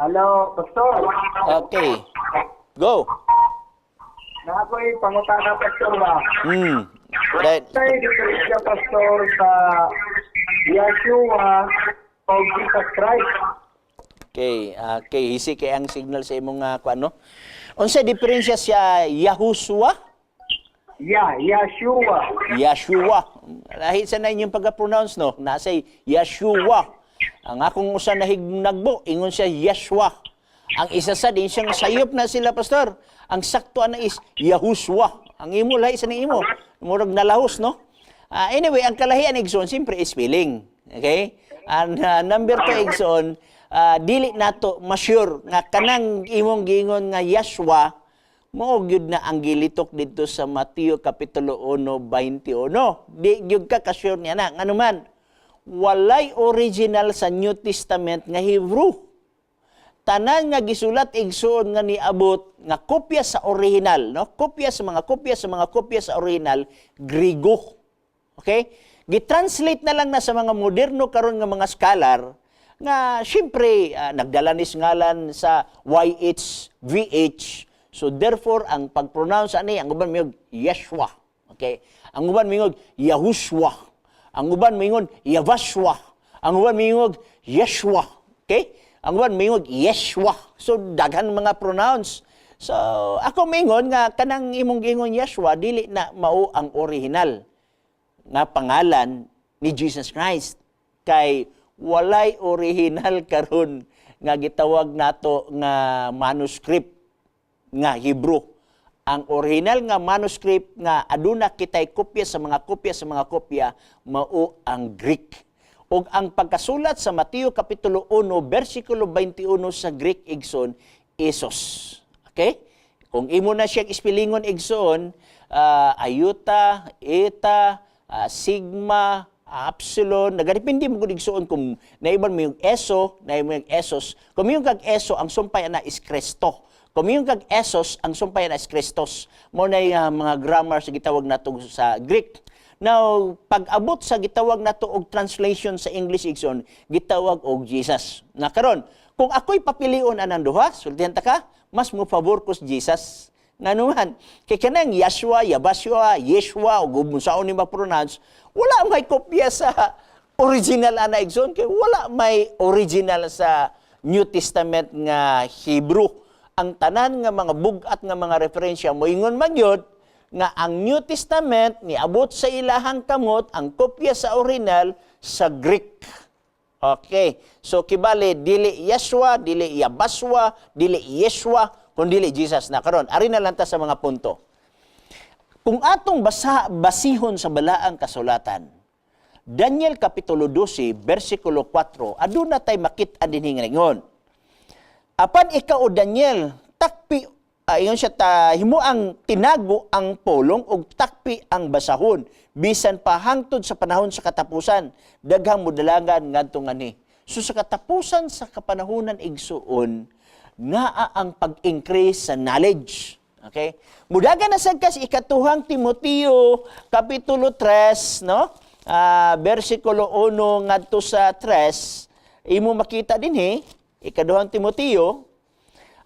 Hello, Pastor. Okay. Go. Na ako'y pangutana, Pastor ba? Right. Kaya diferensya, Pastor, sa Yeshua o Jesus Christ. Okay. Okay. Hisi kay ang signal sa imong kuano. Unsa diferensya sa Yahushua? Yeshua. Yeshua. Lahi sa na inyong pagka-pronounce, no? Nasay Yeshua. Ang akong usa na hignagbo, ingon siya Yeshua. Ang isa sa din siyang sayop na sila, Pastor. Ang sakto na is Yahushua. Ang imo lahi sa ni imo. Murag nalahos, no? Anyway, ang kalahian igsoon, siyempre is spelling. Okay? Ang number 2 igsoon, dili nato ma-sure nga kanang imong giingon nga Yeshua, mao gyud na ang gilitok dito sa Mateo Kapitulo 1:21. Di gyud ka ka-sure niya na. Ngano man, walay original sa New Testament nga Hebrew. Tanan nga gisulat igsoon nga niabot nga kopya sa original, no? Kopya sa kopya sa original, Griego. Okay? Gitranslate na lang na sa mga moderno karon nga mga scholar nga syempre nagdala ni ngalan sa YHVH. So therefore ang pag-pronounce ani ang uban miyog Yeshua. Okay? Ang uban miyog Yahushua. Ang uban mingon Yavashua. Ang uban mingog Yeshua. Okay? Ang uban mingog Yeshua. So daghan mga pronounce. So ako mingon nga kanang imong gingon Yeshua dili na mao ang original nga pangalan ni Jesus Christ. Kay walay original karon nga gitawag nato nga manuscript nga Hebrew. Ang original nga manuscript nga aduna kitay kopya sa mga kopya mao ang Greek. Ug ang pagkasulat sa Mateo Kapitulo 1 versikulo 21 sa Greek igsoon Esos. Okay? Kung imo na siya ispelingon igsoon, ayuta, eta, sigma, epsilon, nagadepende mo gud igsoon kung naiban mo yung eso, naiban mo yung esos. Kung yung kag eso ang sumpay na is Kristo. Kung yung kag esos, ang sumpay na is Kristos. Mo na yung mga grammar sa gitawag nato sa Greek. Now, pag-abot sa gitawag nato og translation sa English igsoon, gitawag og Jesus. Na karon, kung ako'y papilion anang duha, sultihan ta ka, mas mo favor ko si Jesus. Nganuman, kay kanang Yeshua, Yabashua, Yeshua, o gumusaon ni ma-pronounce, wala may kopya sa original ana igsoon, kay wala may original sa New Testament nga Hebrew. Ang tanan nga mga bugat nga mga referensya moingon man gyud nga ang New Testament niabot sa ilahang kamot ang kopya sa original sa Greek. Okay. So kibali dili Yeshua, dili Yabashua, dili Yeshua, kundi dili Jesus na karon. Ari na lang ta sa mga punto. Kung atong basihon sa balaang kasulatan, Daniel Kapitulo 12, versikulo 4, aduna tay makit-an dinhi nga ingon. Apan ikaw o Daniel, takpi, ayon siya himo ang tinago ang pulong ug takpi ang basahon, bisan pa hangtod sa panahon sa katapusan, daghang modalangan ngadto ngani. So sa katapusan sa kapanahunan igsuon, naa ang pag-increase sa knowledge. Okay? Mudagan na sad kas ikatuhang Timoteo kapitulo 3, no? Versikulo 1 ngadto sa 3, imo makita dinhi ikaduhang Timoteo,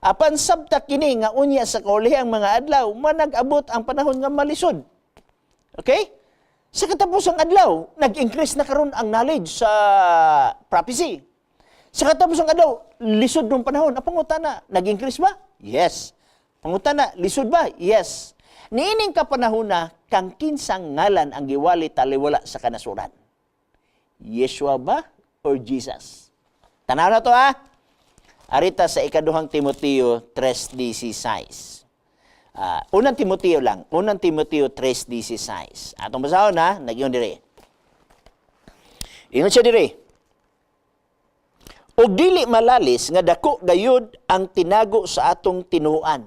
apan sabta kini nga unya sa kaulihang mga adlaw, manag-abot ang panahon nga malisod. Okay? Sa katapusang adlaw, nag-increase na karon ang knowledge sa prophecy. Sa katapusang adlaw, lisod ng panahon. Pangutana, nag-increase ba? Yes. Pangutana, lisod ba? Yes. Niining kapanahon na, kang kinsang ngalan ang giwali taliwala sa kanasuran. Yeshua ba or Jesus? Tanaw na to ha? Arita sa ikaduhang Timoteo 3:16. Unang Timoteo lang. Unang Timoteo 3:16. Atong basahon na, nagyon dire. Ingon siya dire. Og dili malalis nga dako gayud ang tinago sa atong tinuan.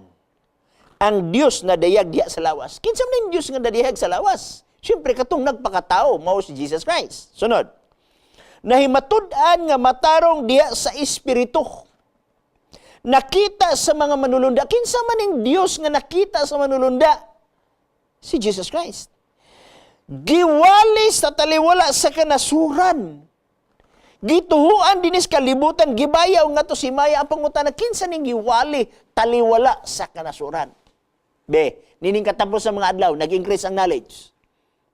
Ang Dios na dayag diha sa lawas. Kinsa man Dios nga dayag sa lawas? Siyempre katong nagpakatao mao si Jesus Christ. Sunod. Nahimatud-an nga matarong diha sa espiritu. Nakita sa mga manulunda. Kinsa man ang Dios nga nakita sa manulunda? Si Jesus Christ. Giwali sa taliwala sa kanasuran. Gituhuan dinis kalibutan gibayaw nga to si Maya ang pangutana kinsa ning giwali taliwala sa kanasuran. B. Nining katapos sa mga adlaw nag-increase ang knowledge.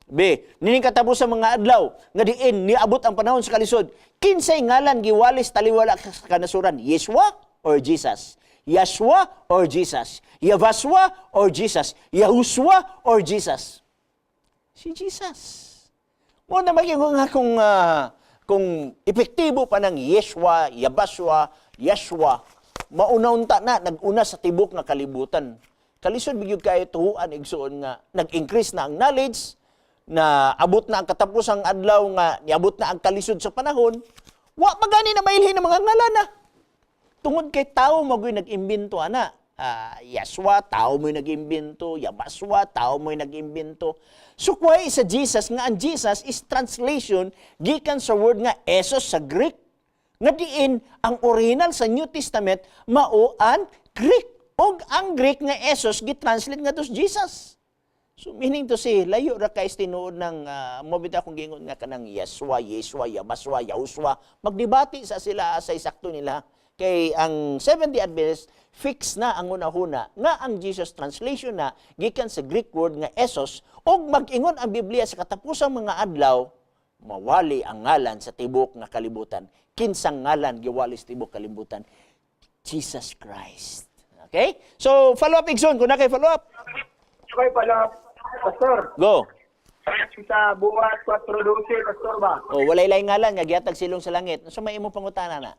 B. Nining katapos sa mga adlaw nga diin niabot ang panahon sa kalisod. Kinsay ngalan giwalis taliwala sa kanasuran? Yeshua or Jesus? Yeshua or Jesus? Yavaswa or Jesus? Yahushua or Jesus? Si Jesus. Mo na maging nga kung epektibo pa ng Yeshua, Yabaswa, Yeshua, maunaunta na, nag-una sa tibok nga kalibutan. Kalisod bigyud kayo tuhuan, igsuon nga, nag-increase na ang knowledge, na abot na ang katapusang adlaw nga, niabot na ang kalisod sa panahon, wa magani na mailhin ng mga ngalana. Tungod kay tao magoy nag-imbento, ana. Yeshua, tao mo'y nag-imbento. Yabaswa, tao mo'y nag-imbento. So, kuhay sa Jesus, nga ang Jesus is translation, gikan sa word nga esos sa Greek. Nga diin, ang original sa New Testament, mao ang Greek. O ang Greek nga esos, gitranslate nga to Jesus. So, meaning to say, layo ra kayo tinuod ng, mabita akong gingon nga kanang Yeshua, Yeshua, Yabaswa, Yahushua. Magdebati sa sila sa isakto nila. Kay ang 70 Adventists, fix na ang una-huna nga ang Jesus translation na gikan sa Greek word nga esos og mag-ingon ang Biblia sa katapusang mga adlaw mawali ang ngalan sa tibok nga kalibutan. Kinsang ngalan giwali sa tibok kalibutan? Jesus Christ. Okay? So follow up igsoon kun na kay follow up. Okay pala, Pastor. Go. Sa buhat 4:12, Pastor ba? O walay laing ngalan nga gihatag silong sa langit. So may imong pangutana na.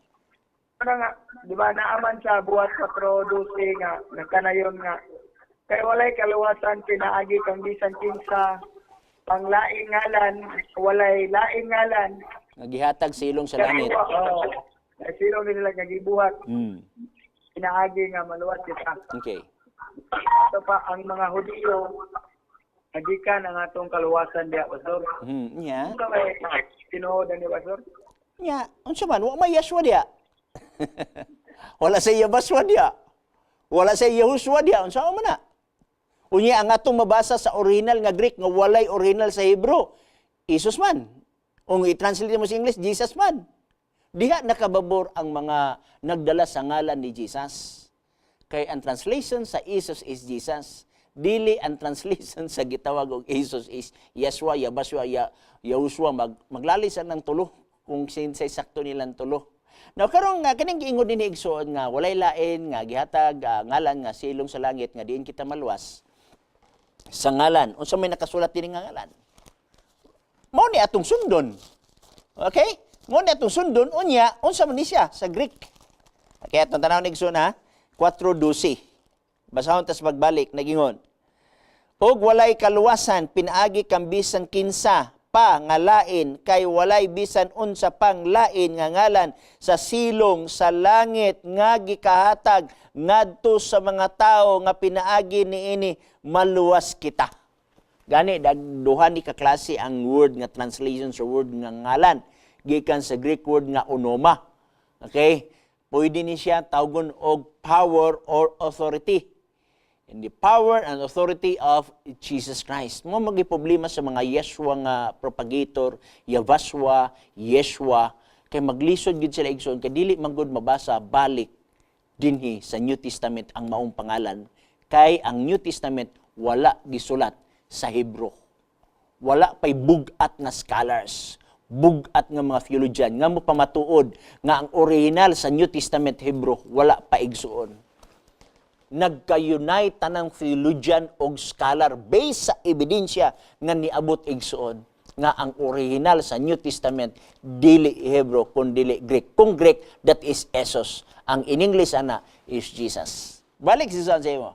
Ano nga, di ba, naaman sa buhat 4:12 nga, nagkanayon nga, kay walay kaluwasan pinaagi kang bisan kinsa, panglaing ngalan, walay laing ngalan. Nagihatag silong sa langit. Oo. Ay silong nila nagibuhat. Hmm. Pinaagi nga maluwat kita. Okay. Ito pa, ang mga Hudiyo, nagikan ang atong kaluwasan diya, Pastor. Nya. Ano ka may tinuodan ni Pastor? Nya, unsa man wa may Yeshua dia. Wala sa Yabaswa dia. Wala sa Yahushua dia. Unsa man na? Unya ang atong mabasa sa original nga Greek nga walay original sa Hebro. Jesus man. Ung i-translate mo sa English, Jesus man. Diha nakababor ang mga nagdala sa ngalan ni Jesus. Kay ang translation sa Jesus is Jesus. Dili ang translation sa gitawag og Jesus is Yeshua, Yabaswa, Yahushua. Maglalisan ng tulo kung sinsay sakto nilang tulo. Now, karong nga, kaning giingod din igsoon nga, walay lain, nga gihatag, ngalan, nga silong sa langit, nga diin kita maluwas. Sa ngalan, unsa may nakasulat din nga ngalan. Mao ni atong sundon. Okay? Mao ni atong sundon, unya, unsa man ni siya sa Greek. Okay, atong tanaw ni igsoon ha, 4:12. Basahon tas magbalik, nagingon. Og walay kaluwasan, pinaagi kang bisan kinsa, pa nga lain kay walay bisan unsa pang lain nga ngalan sa silong sa langit nga gikahatag ngadto sa mga tawo nga pinaagi niini maluwas kita. Gani duha ni ka klase ang word nga translation sa word nga ngalan gikan sa Greek word nga onoma. Okay? Pwede ni siya tawgon og power or authority. In the power and authority of Jesus Christ. Mo magiproblema sa mga Yeshua nga propagator, Yavaswa, Yeshua, kay maglisod gid sila igsoon kay dili man gud mabasa balik dinhi sa New Testament ang maong pangalan kay ang New Testament wala gisulat sa Hebro. Wala pay bugat nga scholars, bugat nga mga theologian nga mo pamatuod nga ang original sa New Testament Hebro wala pa igsuon. Nagka-unite tanang theologian o scholar based sa ebidensya nga niabot igsuon nga ang original sa New Testament dili Hebro kundi Greek. Kung Greek, that is Esos. Ang in English ana is Jesus. Balik si San sa imo.